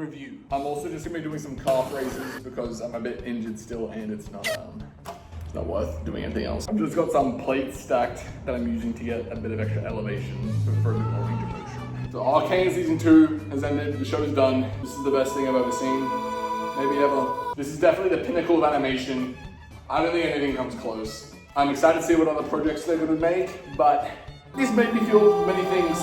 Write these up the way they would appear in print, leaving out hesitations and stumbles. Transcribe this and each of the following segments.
review. I'm also just gonna be doing some calf raises because I'm a bit injured still and it's not worth doing anything else. I've just got some plates stacked that I'm using to get a bit of extra elevation for a bit more range of motion. So Arcane season 2 has ended, the show's done. This is the best thing I've ever seen, maybe ever. This is definitely the pinnacle of animation. I don't think anything comes close. I'm excited to see what other projects they're gonna make, but this made me feel many things.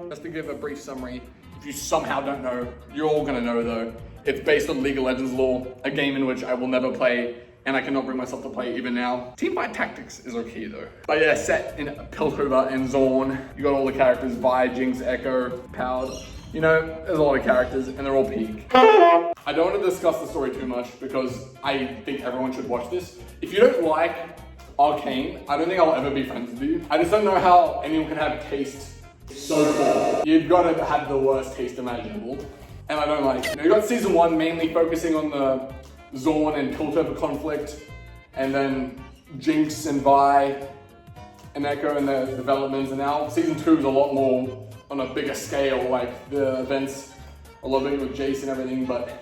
Just to give a brief summary, if you somehow don't know, you're all gonna know though. It's based on League of Legends lore, a game in which I will never play, and I cannot bring myself to play even now. Teamfight Tactics is okay though. But yeah, set in Piltover and Zorn. You got all the characters, Vi, Jinx, Echo, Powered. You know, there's a lot of characters and they're all peak. I don't want to discuss the story too much because I think everyone should watch this. If you don't like Arcane, I don't think I'll ever be friends with you. I just don't know how anyone can have taste so poor. You've got to have the worst taste imaginable. And I don't like it. You got season 1 mainly focusing on the Zorn and Piltover conflict, and then Jinx and Vi and Echo and their developments, and now season 2 is a lot more on a bigger scale, like the events, a lot of it with Jace and everything, but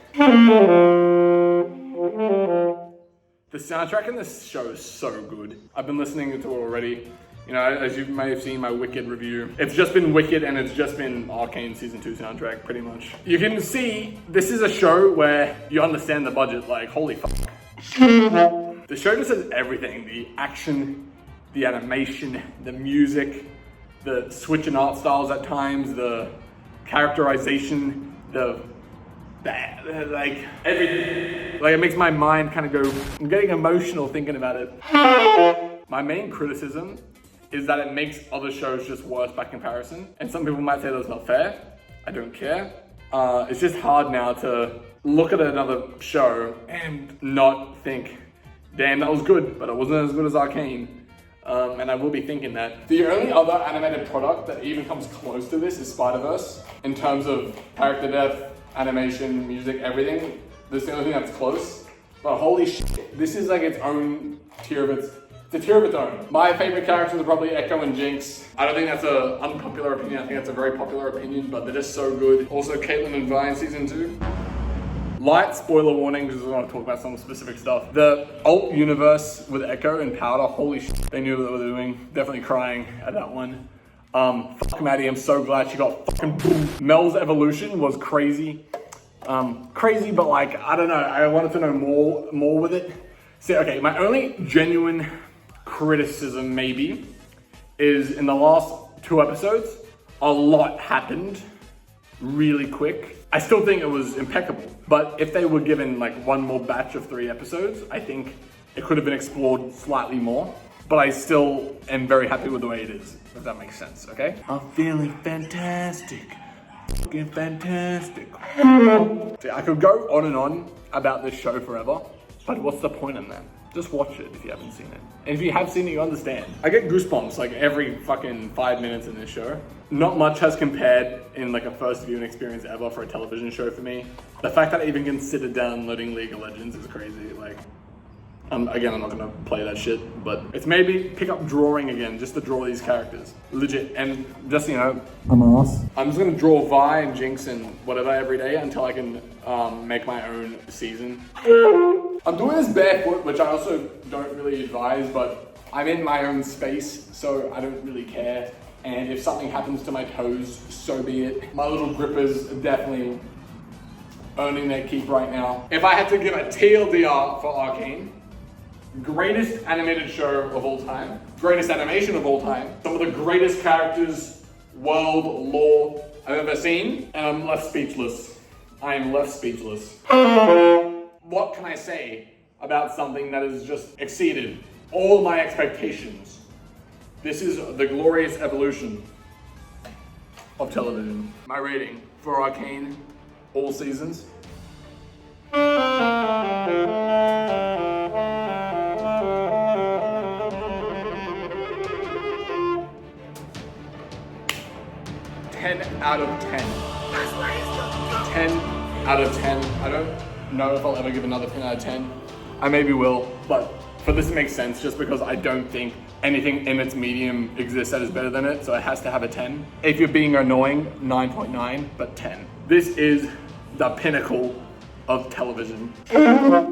the soundtrack in this show is so good. I've been listening to it already. You know, as you may have seen my Wicked review, it's just been Wicked and it's just been Arcane season 2 soundtrack, pretty much. You can see, this is a show where you understand the budget, like, holy fuck. The show just has everything, the action, the animation, the music, the switch in art styles at times, the characterization, like, everything. Like, it makes my mind kind of go, I'm getting emotional thinking about it. My main criticism is that it makes other shows just worse by comparison. And some people might say that's not fair. I don't care. It's just hard now to look at another show and not think, damn, that was good, but it wasn't as good as Arcane. And I will be thinking that. The only other animated product that even comes close to this is Spider-Verse. In terms of character depth, animation, music, everything. This is the only thing that's close. But holy shit, this is like its own tier of its a tier of its own. My favorite characters are probably Echo and Jinx. I don't think that's an unpopular opinion. I think that's a very popular opinion, but they're just so good. Also, Caitlyn and Vi in season 2. Light spoiler warning, because I want to talk about some specific stuff. The alt universe with Echo and Powder, holy shit, they knew what they were doing. Definitely crying at that one. Fuck Maddie, I'm so glad she got fucking boom. Mel's evolution was crazy. Crazy, but like, I don't know. I wanted to know more with it. So, okay, my only genuine criticism maybe is in the last 2 episodes, a lot happened really quick. I still think it was impeccable, but if they were given like one more batch of 3 episodes, I think it could have been explored slightly more, but I still am very happy with the way it is, if that makes sense, okay? I'm feeling fantastic, fucking fantastic. See, I could go on and on about this show forever, but what's the point in that? Just watch it if you haven't seen it. And if you have seen it, you understand. I get goosebumps like every fucking 5 minutes in this show. Not much has compared in like a first viewing experience ever for a television show for me. The fact that I even considered downloading League of Legends is crazy. Like, again, I'm not gonna play that shit, but it's maybe pick up drawing again, just to draw these characters. Legit, and just, you know, I'm just gonna draw Vi and Jinx and whatever every day until I can make my own season. I'm doing this barefoot, which I also don't really advise, but I'm in my own space, so I don't really care. And if something happens to my toes, so be it. My little grippers are definitely earning their keep right now. If I had to give a TLDR for Arcane, greatest animated show of all time, greatest animation of all time, some of the greatest characters, world, lore I've ever seen, and I'm left speechless. I am left speechless. What can I say about something that has just exceeded all my expectations? This is the glorious evolution of television. My rating for Arcane, all seasons. 10 out of 10. 10 out of 10. I don't know if I'll ever give another 10 out of 10. I maybe will, but for this it makes sense just because I don't think anything in its medium exists that is better than it, so it has to have a 10. If you're being annoying, 9.9, but 10. This is the pinnacle of television.